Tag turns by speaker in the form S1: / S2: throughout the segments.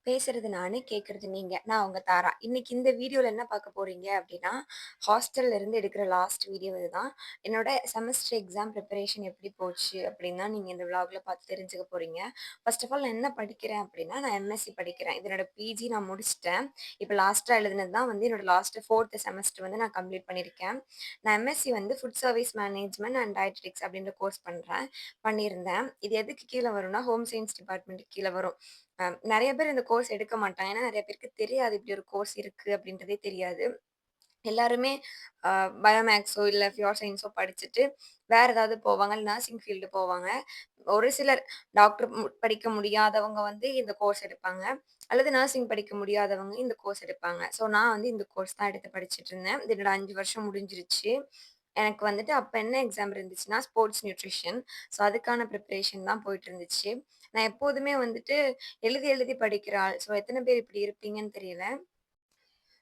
S1: பேசுறது நானு, கேட்கறது நீங்க. நான் உங்க தாரா. இன்னைக்கு இந்த வீடியோல என்ன பார்க்க போறீங்க அப்டின்னா, ஹாஸ்டல்ல இருந்து எடுக்கிற லாஸ்ட் வீடியோ இதுதான். என்னோட செமஸ்டர் எக்ஸாம் பிரிப்பரேஷன் எப்படி போச்சு அப்படின்னு தான் நீங்க இந்த விளாக்ல பார்த்து தெரிஞ்சுக்க போறீங்க. ஃபர்ஸ்ட் ஆஃப் ஆல் நான் என்ன படிக்கிறேன் அப்படின்னா, நான் எம்எஸ்சி படிக்கிறேன். இது என்னோட பிஜி நான் முடிச்சுட்டேன். இப்ப லாஸ்ட்டா எழுதினது தான் வந்து என்னோட லாஸ்ட் 4த் செமஸ்டர் வந்து நான் கம்ப்ளீட் பண்ணியிருக்கேன். நான் எம்எஸ்சி வந்து food service management and dietetics அப்படின்ற கோர்ஸ் பண்ணியிருந்தேன். இது எதுக்கு கீழ வரும்னா, ஹோம் சயன்ஸ் டிபார்ட்மெண்ட்க்கு கீழ வரும். நெறைய பேர் இந்த கோர்ஸ் எடுக்க மாட்டாங்க. ஏன்னா நெறைய பேருக்கு தெரியாது இப்படி ஒரு கோர்ஸ் இருக்கு அப்படின்றதே தெரியாது. எல்லாருமே அ பயோமேக்ஸோ இல்ல பியூர் சயன்ஸோ படிச்சுட்டு வேற ஏதாவது போவாங்க. நர்சிங் ஃபீல்டு போவாங்க. ஒரு சிலர் டாக்டர் படிக்க முடியாதவங்க வந்து இந்த கோர்ஸ் எடுப்பாங்க. அல்லது நர்சிங் படிக்க முடியாதவங்க இந்த கோர்ஸ் எடுப்பாங்க. ஸோ நான் வந்து இந்த கோர்ஸ் தான் எடுத்து படிச்சுட்டு இருந்தேன். இது என்னோட 5 வருஷம் முடிஞ்சிருச்சு. எனக்கு வந்துட்டு அப்ப என்ன எக்ஸாம் இருந்துச்சுன்னா, ஸ்போர்ட்ஸ் நியூட்ரிஷன். ஸோ அதுக்கான ப்ரிப்பரேஷன் தான் போயிட்டு இருந்துச்சு. நான் எப்போதுமே வந்துட்டு எழுதி எழுதி படிக்கிற ஆள். ஸோ எத்தன பேர் இப்படி இருப்பீங்கன்னு தெரியல.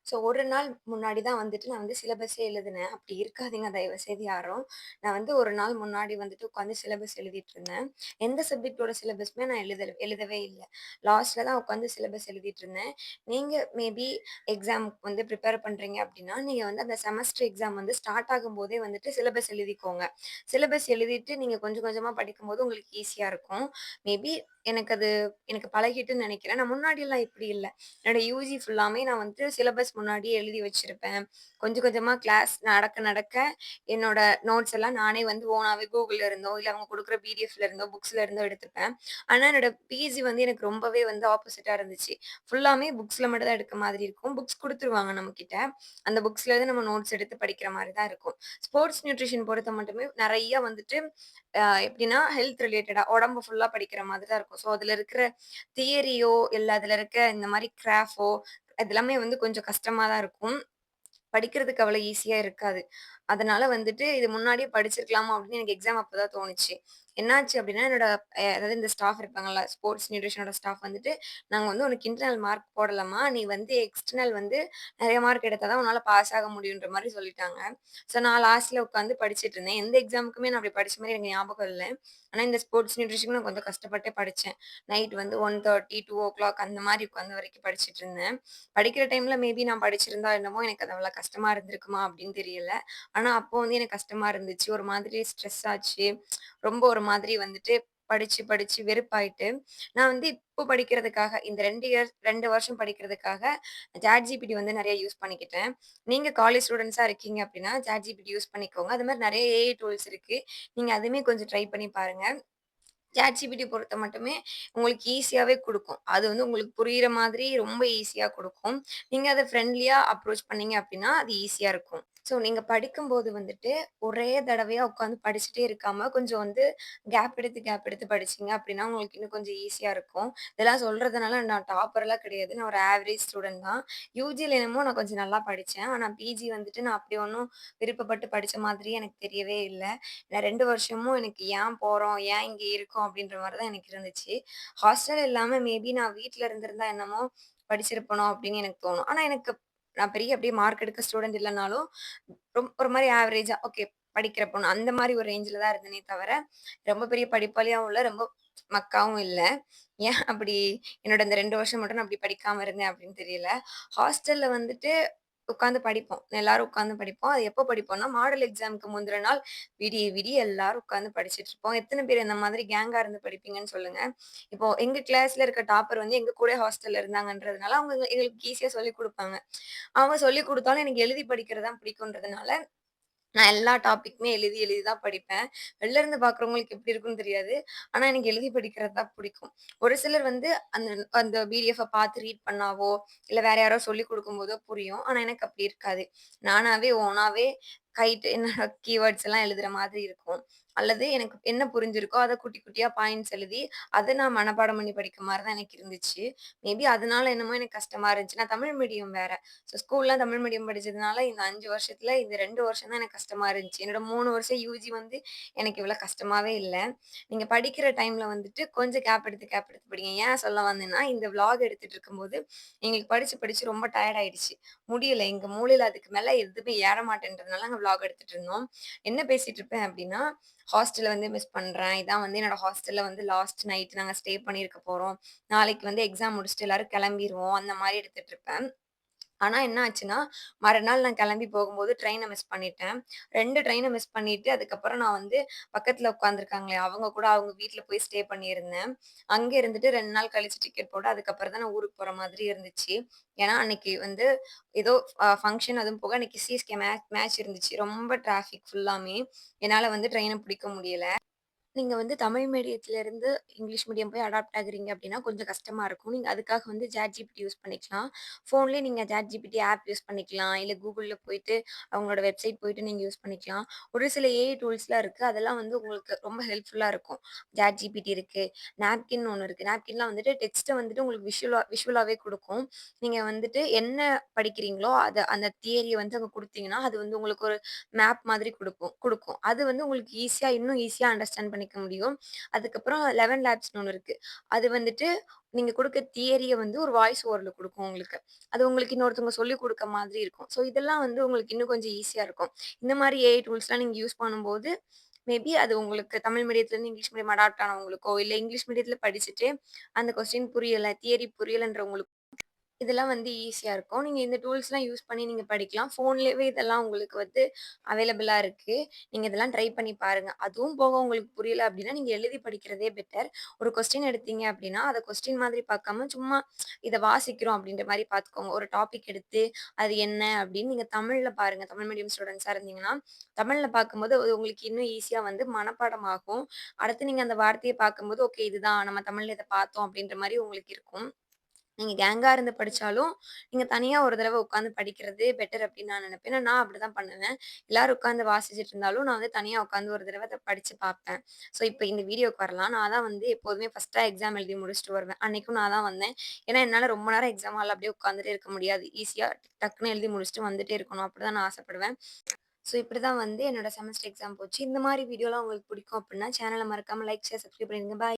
S1: ஸோ ஒரு நாள் முன்னாடி தான் வந்துட்டு நான் வந்து சிலபஸே எழுதினேன். அப்படி இருக்காதீங்க தயவுசெய்து யாரும். நான் வந்து ஒரு நாள் முன்னாடி வந்துட்டு உட்காந்து சிலபஸ் எழுதிட்டு இருந்தேன். எந்த சப்ஜெக்ட்டோட சிலபஸுமே நான் எழுதவே இல்ல. லாஸ்ட்ல தான் உட்காந்து சிலபஸ் எழுதிட்டு இருந்தேன். நீங்க மேபி எக்ஸாம்க்கு வந்து ப்ரிப்பேர் பண்றீங்க அப்படின்னா, நீங்க வந்து அந்த செமஸ்டர் எக்ஸாம் வந்து ஸ்டார்ட் ஆகும்போதே வந்துட்டு சிலபஸ் எழுதிக்கோங்க. சிலபஸ் எழுதிட்டு நீங்க கொஞ்சம் கொஞ்சமா படிக்கும்போது உங்களுக்கு ஈஸியா இருக்கும். மேபி எனக்கு அது எனக்கு பழகிட்டுன்னு நெனைக்கிறேன். நான் முன்னாடிலாம் இப்படி இல்ல. என்னோட யூஜி ஃபுல்லாமே நான் வந்து சிலபஸ் முன்னாடியே எழுதி வச்சிருப்பேன். கொஞ்சம் கொஞ்சமா கிளாஸ் நடக்க நடக்க என்னோட நோட்ஸ் எல்லாம் நானே வந்து ஓனாவே Googleல இருந்தோ, இல்ல அவங்க குடுக்குற பிடிஎஃப்ல இருந்தோ, புக்ஸ்ல இருந்தோ எடுத்துப்பேன். ஆனா என்னோட பிஜி வந்து எனக்கு ரொம்பவே வந்து ஆப்போசிட்டா இருந்துச்சு. ஃபுல்லாமே புக்ஸ்ல மட்டும் தான் எடுக்க மாதிரி இருக்கும். புக்ஸ் குடுத்துருவாங்க நம்மகிட்ட. அந்த புக்ஸ்ல இருந்து நம்ம நோட்ஸ் எடுத்து படிக்கிற மாரி தான் இருக்கும். ஸ்போர்ட்ஸ் நியூட்ரிஷன் பொறுத்த மட்டுமே நெறைய வந்துட்டு எப்படின்னா ஹெல்த் ரிலேட்டடா உடம்பு ஃபுல்லா படிக்கிற மாதிரி தான் இருக்கும். ஸோ அதுல இருக்கிற தியரியோ, இல்ல அதுல இருக்க இந்த மாரி கிராஃபோ அது எல்லாமே வந்து கொஞ்சம் கஷ்டமா தான் இருக்கும். படிக்கிறதுக்கு அவ்வளோ ஈஸியா இருக்காது. அதனால வந்துட்டு இது முன்னாடியே படிச்சிருக்கலாமா அப்படின்னு எனக்கு எக்ஸாம் அப்ப தான் தோணுச்சு. என்னாச்சு அப்படின்னா, என்னோட அதாவது இந்த ஸ்டாஃப் இருப்பாங்கல்ல, ஸ்போர்ட்ஸ் நியூட்ரிஷனோட ஸ்டாஃப் வந்துட்டு, "நாங்க வந்து உனக்கு இன்டர்னல் மார்க் போடலம்மா. நீ வந்து எக்ஸ்டர்னல் வந்து நெறைய மார்க் எடுத்தா தான் உன்னால பாஸ் ஆக முடியுன்ற" மாரி சொல்லிட்டாங்க. ஸோ நான் லாஸ்ட்ல உட்காந்து படிச்சுட்டு இருந்தேன். எந்த எக்ஸாமுக்குமே நான் அப்படி படிச்ச மாரி எனக்கு ஞாபகம் இல்ல. ஆனா இந்த ஸ்போர்ட்ஸ் நியூட்ரிஷனுக்கு நான் கொஞ்சம் கஷ்டப்பட்டே படிச்சேன். நைட் வந்து 1:30, 2:00 அந்த மாரி உட்காந்து வரைக்கும் படிச்சுட்டு இருந்தேன். படிக்கிற டைம்ல மேபி நான் படிச்சிருந்தா என்னமோ எனக்கு அது அவ்வளோ கஷ்டமா இருந்திருக்குமா அப்படின்னு தெரியல. ஆனா, அப்போ வந்து எனக்கு கஷ்டமா இருந்துச்சு. ஒரு மாதிரி ஸ்ட்ரெஸ் ஆச்சு. ரொம்ப ஒரு மாதிரி வந்துட்டு படிச்சு, படிச்சு வெறுப்பாயிட்டு, நான் வந்து இப்போ படிக்கிறதுக்காக இந்த 2 வருஷம் படிக்கிறதுக்காக ChatGPT வந்து நெறைய யூஸ் பண்ணிக்கிட்டேன். நீங்க காலேஜ் ஸ்டூடண்ட்ஸா இருக்கீங்க அப்படின்னா, ChatGPT யூஸ் பண்ணிக்கோங்க. அது மாரி நெறைய ஏஐ டூல்ஸ் இருக்கு. நீங்க அதுவுமே கொஞ்சம் ட்ரை பண்ணி பாருங்க. ChatGPT பொறுத்த மட்டுமே உங்களுக்கு ஈஸியாவே குடுக்கும். அது வந்து உங்களுக்கு புரியிற மாதிரி ரொம்ப ஈஸியா குடுக்கும். நீங்க அத ஃப்ரெண்ட்லியா அப்ரோச் பண்ணீங்க அப்டின்னா, அது ஈஸியா இருக்கும். ஸோ நீங்க படிக்கும்போது வந்துட்டு, ஒரே தடவையா உட்காந்து படிச்சுட்டே இருக்காம, கொஞ்சம் வந்து கேப் எடுத்து படிச்சீங்க அப்டின்னா, உங்களுக்கு இன்னும் கொஞ்சம் ஈஸியா இருக்கும். இதெல்லாம் சொல்றதுனால நான் டாப்பர்லாம் கிடையாது. நான் ஒரு ஆவரேஜ் ஸ்டூடண்ட் தான். யூஜில என்னமோ நான் கொஞ்சம் நல்லா படிச்சேன். ஆனா பிஜி வந்துட்டு நான் அப்படி ஒண்ணும் விருப்பப்பட்டு படிச்ச மாதிரியே எனக்கு தெரியவே இல்ல. நான் 2 வருஷமும் எனக்கு ஏன் போறோம்? ஏன் இங்க இருக்கோம்? அப்படின்ற மாரி தான் எனக்கு இருந்துச்சு. ஹாஸ்டல் இல்லாம மேபி நான் வீட்ல இருந்திருந்தா என்னமோ படிச்சிருப்பனோ அப்படின்னு எனக்கு தோணும். ஆனா எனக்கு நான் பெரிய அப்படியே மார்க் எடுக்க ஸ்டூடண்ட் இல்லனாலும், ஒரு மாரி ஆவரேஜா ஓகே படிக்கிற பொண்ணு அந்த மாரி ஒரு ரேஞ்சுல தான் இருந்தேனே தவிர, ரொம்ப பெரிய படிப்பாளியாவும் இல்ல, ரொம்ப மக்காவும் இல்ல. ஏன் அப்படி என்னோட இந்த 2 வருஷம் மட்டும் நான் அப்படி படிக்காம இருந்தேன் அப்படின்னு தெரியல. ஹாஸ்டல்ல வந்துட்டு உட்காந்து படிப்போம். எல்லாரும் உட்காந்து படிப்போம். அது எப்போ படிப்போம்னா, மாடல் எக்ஸாம்க்கு முந்தின நாள் விடிய விடிய எல்லாரும் உட்காந்து படிச்சுட்டு இருப்போம். எத்தன பேர் இந்த மாதிரி கேங்கா இருந்து படிப்பீங்கன்னு சொல்லுங்க. இப்போ எங்க கிளாஸ்ல இருக்க டாப்பர் வந்து எங்க கூடயே ஹாஸ்டல்ல இருந்தாங்கன்றதுனால, அவங்க எங்களுக்கு ஈஸியா சொல்லிக் குடுப்பாங்க. அவங்க சொல்லிக் குடுத்தாலும் எனக்கு எழுதி படிக்கிறது தான் பிடிக்குன்றதுனால, நான் எல்லா டாபிக்குமே எழுதி எழுதி தான் படிப்பேன். வெளில இருந்து பார்க்குறவங்களுக்கு எப்படி இருக்கும்னு தெரியாது. ஆனா எனக்கு எழுதி படிக்கிறது தான் பிடிக்கும். ஒரு சிலர் வந்து அந்த அந்த பிடிஎஃப்ப பார்த்து ரீட் பண்ணாவோ, இல்ல வேற யாரோ சொல்லிக் குடுக்கும்போதோ புரியும். ஆனா எனக்கு அப்படி இருக்காது. நானாவே ஓனாவே கைட்டு என்னோட கீவேர்ட்ஸ் எல்லாம் எழுதுற மாதிரி இருக்கும். அல்லது எனக்கு என்ன புரிஞ்சிருக்கோ, அத குட்டி குட்டியா பாயிண்ட்ஸ் எழுதி, அத நான் மனப்பாடம் பண்ணி படிக்க மாரி தான் எனக்கு இருந்துச்சு. மேபி அதனால என்னமோ எனக்கு கஷ்டமா இருந்துச்சு. நான் தமிழ் மீடியம் வேற. ஸோ ஸ்கூல்ல தமிழ் மீடியம் படிச்சதுனால, இந்த 5 வருஷத்துல இந்த 2 வருஷம் தான் எனக்கு கஷ்டமா இருந்துச்சு. என்னோட 3 வருஷம் யூஜி வந்து எனக்கு இவ்வளோ கஷ்டமாவே இல்ல. நீங்க படிக்கிற டைம்ல வந்துட்டு கொஞ்சம் கேப் எடுத்து படிங்க. ஏன் சொல்ல வந்தேன்னா, இந்த விளாக் எடுத்துட்டு இருக்கும்போது, எங்களுக்கு படிச்சு படிச்சு ரொம்ப டயர்ட் ஆயிடுச்சு. முடியல. எங்க மூளையில அதுக்கு மேல எதுவுமே ஏற மாட்டேன்றதுனால நாங்க விளாக் எடுத்துட்டு இருந்தோம். என்ன பேசிட்டு இருப்பேன் அப்டின்னா, ஹாஸ்டல வந்து மிஸ் பண்றேன். இதான் வந்து என்னோட ஹாஸ்டல்ல வந்து லாஸ்ட் நைட் நாங்க ஸ்டே பண்ணியிருக்க போறோம். நாளைக்கு வந்து எக்ஸாம் முடிச்சுட்டு எல்லாரும் கிளம்பிருவோம். அந்த மாரி எடுத்துட்டு இருப்பேன். ஆனா என்ன ஆச்சுன்னா, மறுநாள் நான் கிளம்பி போகும்போது ட்ரெயின மிஸ் பண்ணிட்டேன். 2 ட்ரெயின மிஸ் பண்ணிட்டு, அதுக்கப்புறம் நான் வந்து பக்கத்துல உட்காந்துருக்காங்களே, அவங்க கூட அவங்க வீட்ல போய் ஸ்டே பண்ணியிருந்தேன். அங்க இருந்துட்டு 2 நாள் கழிச்சு டிக்கெட் போட்டு, அதுக்கப்புறம் தான் நான் ஊருக்கு போற மாதிரி இருந்துச்சு. ஏன்னா, அன்னைக்கு வந்து ஏதோ ஃபங்ஷன் அதுவும் போக அன்னைக்கு சிஎஸ்கே மேட்ச் இருந்துச்சு. ரொம்ப டிராஃபிக் ஃபுல்லாமே. என்னால வந்து ட்ரெயின பிடிக்க முடியல. நீங்க வந்து தமிழ் மீடியத்திலருந்து இங்கிலீஷ் மீடியம் போய் அடாப்ட் ஆகுறீங்க அப்டின்னா, கொஞ்சம் கஷ்டமா இருக்கும். நீங்க அதுக்காக வந்து ChatGPT யூஸ் பண்ணிக்கலாம். ஃபோன்லயே நீங்க ChatGPT ஆப் யூஸ் பண்ணிக்கலாம். இல்ல Googleல போயிட்டு அவங்களோட வெப்சைட் போயிட்டு நீங்க யூஸ் பண்ணிக்கலாம். ஒரு சில ஏஐ டூல்ஸ்லாம் இருக்கு. அதெல்லாம் வந்து உங்களுக்கு ரொம்ப ஹெல்ப்ஃபுல்லா இருக்கும். ChatGPT இருக்கு. நாப்கின் ஒண்ணு இருக்கு. நாப்கின்லாம் வந்துட்டு டெக்ஸ்ட்ட வந்துட்டு உங்களுக்கு விஷுவலாவே குடுக்கும். நீங்க வந்துட்டு என்ன படிக்கிறீங்களோ, அந்த தியரிய வந்து அங்க குடுத்தீங்கன்னா, அது வந்து உங்களுக்கு ஒரு மேப் மாதிரி குடுக்கும். அது வந்து உங்களுக்கு இன்னும் ஈஸியா அண்டர்ஸ்டாண்ட் பண்ணிக்க முடியும். அதுக்கப்புறம் 11 லேப்ஸ்ன்னு ஒண்ணு இருக்கு. அது வந்துட்டு நீங்க குடுக்க தியரிய வந்து ஒரு வாய்ஸ் ஓவர்ல குடுக்கும் உங்களுக்கு. அது உங்களுக்கு இன்னொருத்தவங்க சொல்லிக் குடுக்க மாதிரி இருக்கும். ஸோ இதெல்லாம் வந்து உங்களுக்கு இன்னும் கொஞ்சம் ஈஸியா இருக்கும். இந்த மாரி ஏஐ டூல்ஸ்லாம் நீங்க யூஸ் பண்ணும்போது, மேபி அது உங்களுக்கு தமிழ் மீடியத்திலருந்து இங்கிலீஷ் மீடியம் அடாப்ட் ஆனவங்களுக்கோ, இல்ல இங்கிலீஷ் மீடியத்தில படிச்சுட்டு அந்த கொஸ்டின் புரியல, தியரி புரியலன்றவங்களுக்கு இதெல்லாம் வந்து ஈஸியா இருக்கும். நீங்க இந்த டூல்ஸ்லாம் யூஸ் பண்ணி நீங்க படிக்கலாம். ஃபோன்லயே இதெல்லாம் உங்களுக்கு வந்து அவைலபிளா இருக்கு. நீங்க இதெல்லாம் ட்ரை பண்ணி பாருங்க. அதுவும் போக உங்களுக்கு புரியல அப்டின்னா, நீங்க எழுதி படிக்கிறதே பெட்டர். ஒரு கொஸ்டின் எடுத்தீங்க அப்டின்னா, அத கொஸ்டின் மாதிரி பார்க்காம, சும்மா இத வாசிக்கிறோம் அப்டின்ற மாரி பார்த்துக்கோங்க. ஒரு டாபிக் எடுத்து, அது என்ன அப்டின்னு நீங்க தமிழ்ல பாருங்க. தமிழ் மீடியம் ஸ்டூடண்ட்ஸா இருந்தீங்கன்னா, தமிழ்ல பார்க்கும்போது அது உங்களுக்கு இன்னும் ஈஸியா வந்து மனப்பாடம் ஆகும். அடுத்து நீங்க அந்த வார்த்தைய பார்க்கும்போது, ஓகே இதுதான் நம்ம தமிழ்ல இத பார்த்தோம் அப்டின்ற மாரி உங்களுக்கு இருக்கும். நீங்க கேங்கா இருந்து படிச்சாலும், நீங்க தனியா ஒரு தடவ உட்காந்து படிக்கிறது பெட்டர் அப்டின்னு நான் நெனைப்பேன். ஏன்னா நான் அப்டிதான் பண்ணுவேன். எல்லாரும் உட்காந்து வாசிச்சுட்டு இருந்தாலும், நான் வந்து தனியா உட்காந்து ஒரு தடவ அத படிச்சு பார்ப்பேன். ஸோ இப்ப இந்த வீடியோக்கு வரலாம். நான் தான் வந்து எப்போதுமே ஃபர்ஸ்ட்டா எக்ஸாம் எழுதி முடிச்சுட்டு வருவேன். அன்னைக்கும் நான் தான் வந்தேன். ஏன்னா என்னால ரொம்ப நேரம் எக்ஸாம் ஹால்ல அப்டியே உட்காந்துட்டே இருக்க முடியாது. ஈஸியா டக்குன்னு எழுதி முடிச்சுட்டு வந்துட்டே இருக்கணும். அப்டிதான் நான் ஆசைப்படுவேன். ஸோ இப்படிதான் வந்து என்னோட செமஸ்டர் எக்ஸாம் போச்சு. இந்த மாரி வீடியோலாம் உங்களுக்கு பிடிக்கும் அப்டின்னா, சேனல மறக்காம லைக், ஷேர், சப்ஸ்கிரைப் பண்ணிருங்க. பாய்.